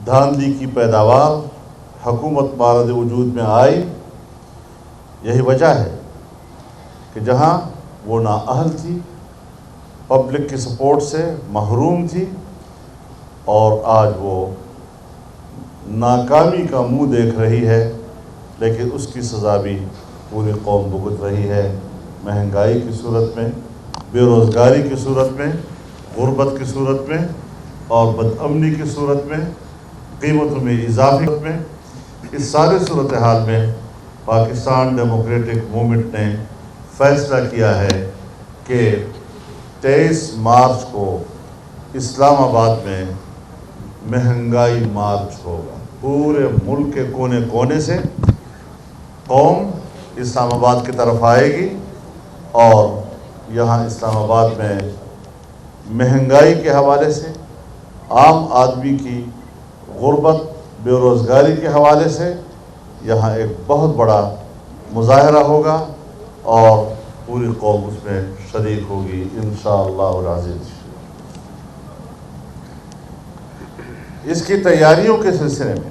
دھاندلی کی پیداوار حکومت مارد وجود میں آئی. یہی وجہ ہے کہ جہاں وہ نااہل تھی، پبلک کی سپورٹ سے محروم تھی، اور آج وہ ناکامی کا منہ دیکھ رہی ہے، لیکن اس کی سزا بھی پوری قوم بھگت رہی ہے. مہنگائی کی صورت میں، بے روزگاری کی صورت میں، غربت کی صورت میں، اور بدامنی کی صورت میں، قیمتوں میں اضافے میں. اس سارے صورتحال میں پاکستان ڈیموکریٹک موومنٹ نے فیصلہ کیا ہے کہ 23 مارچ کو اسلام آباد میں مہنگائی مارچ ہوگا. پورے ملک کے کونے کونے سے قوم اسلام آباد کی طرف آئے گی، اور یہاں اسلام آباد میں مہنگائی کے حوالے سے، عام آدمی کی غربت بے روزگاری کے حوالے سے یہاں ایک بہت بڑا مظاہرہ ہوگا، اور پوری قوم اس میں شریک ہوگی انشاءاللہ العزیز. اس کی تیاریوں کے سلسلے میں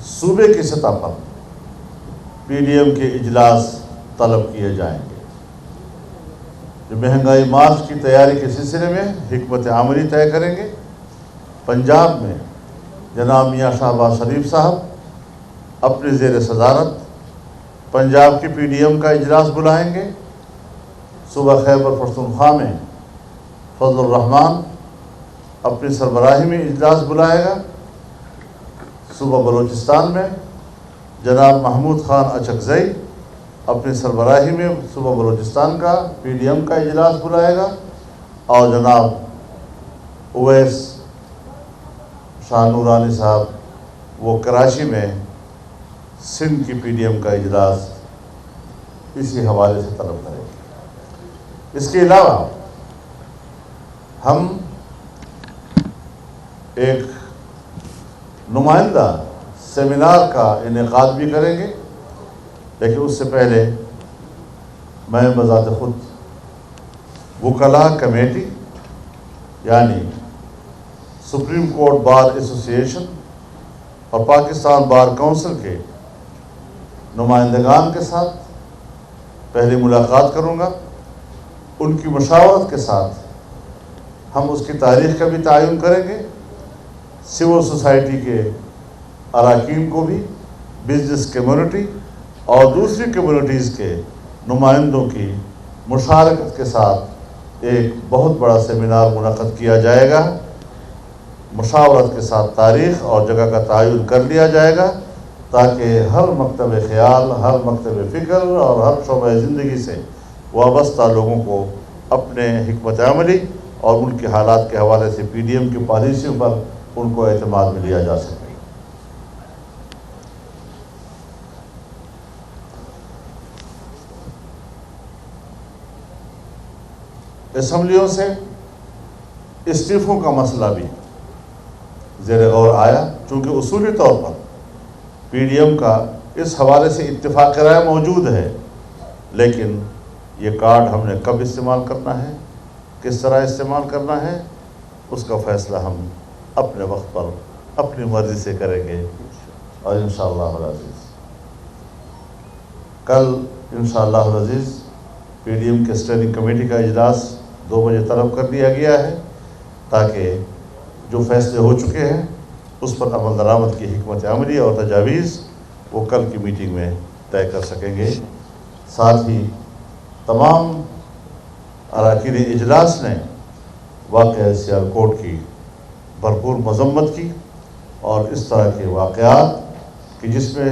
صوبے کی سطح پر پی ڈی ایم کے اجلاس طلب کیے جائیں گے. جو مہنگائی مارچ کی تیاری کے سلسلے میں حکمت عملی طے کریں گے. پنجاب میں جناب میاں شہباز شریف صاحب اپنے زیر صدارت پنجاب کی پی ڈی ایم کا اجلاس بلائیں گے. صوبہ خیبر پختونخوا میں فضل الرحمان اپنی سربراہی میں اجلاس بلائے گا. صوبہ بلوچستان میں جناب محمود خان اچکزئی اپنی سربراہی میں صوبہ بلوچستان کا پی ڈی ایم کا اجلاس بلائے گا، اور جناب اویس شاہ نورانی صاحب وہ کراچی میں سندھ کی پی ڈی ایم کا اجلاس اسی حوالے سے طلب کریں گے. اس کے علاوہ ہم ایک نمائندہ سیمینار کا انعقاد بھی کریں گے، لیکن اس سے پہلے میں بذات خود وکلاء کمیٹی یعنی سپریم کورٹ بار ایسوسی ایشن اور پاکستان بار کونسل کے نمائندگان کے ساتھ پہلے ملاقات کروں گا. ان کی مشاورت کے ساتھ ہم اس کی تاریخ کا بھی تعین کریں گے. سول سوسائٹی کے اراکین کو بھی، بزنس کمیونٹی اور دوسری کمیونٹیز کے نمائندوں کی مشارکت کے ساتھ ایک بہت بڑا سیمینار منعقد کیا جائے گا. مشاورت کے ساتھ تاریخ اور جگہ کا تعین کر لیا جائے گا، تاکہ ہر مکتب خیال، ہر مکتب فکر اور ہر شعبہ زندگی سے وابستہ لوگوں کو اپنے حکمت عملی اور ان کے حالات کے حوالے سے پی ڈی ایم کی پالیسیوں پر ان کو اعتماد میں لیا جا سکے. اسمبلیوں سے استعفوں کا مسئلہ بھی زیر غور آیا، چونکہ اصولی طور پر پی ڈی ایم کا اس حوالے سے اتفاق رائے موجود ہے، لیکن یہ کارڈ ہم نے کب استعمال کرنا ہے، کس طرح استعمال کرنا ہے، اس کا فیصلہ ہم اپنے وقت پر اپنی مرضی سے کریں گے. اور انشاءاللہ العزیز کل انشاءاللہ العزیز پی ڈی ایم کے اسٹیئرنگ کمیٹی کا اجلاس 2 بجے طلب کر دیا گیا ہے، تاکہ جو فیصلے ہو چکے ہیں اس پر عمل درآمد کی حکمت عملی اور تجاویز وہ کل کی میٹنگ میں طے کر سکیں گے. ساتھ ہی تمام اراکین اجلاس نے واقعہ سیالکوٹ کی بھرپور مذمت کی، اور اس طرح کے واقعات کہ جس میں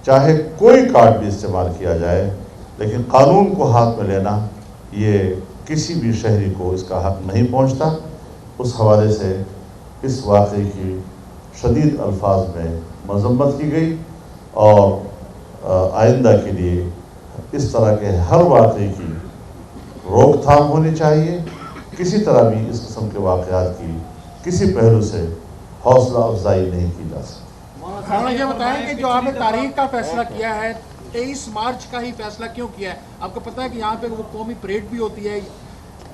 چاہے کوئی کارڈ بھی استعمال کیا جائے، لیکن قانون کو ہاتھ میں لینا یہ کسی بھی شہری کو اس کا حق نہیں پہنچتا. اس حوالے سے اس واقعے کی شدید الفاظ میں مذمت کی گئی، اور آئندہ کے لیے اس طرح کے ہر واقعے کی روک تھام ہونی چاہیے. کسی طرح بھی اس قسم کے واقعات کی کسی پہلو سے حوصلہ افزائی نہیں کی جا سکتی. مولانا یہ بتائیں کہ جو آپ نے تاریخ کا فیصلہ کیا ہے 23 مارچ کا ہی فیصلہ کیوں کیا ہے؟ آپ کو پتہ ہے کہ یہاں پہ وہ قومی پریڈ بھی ہوتی ہے،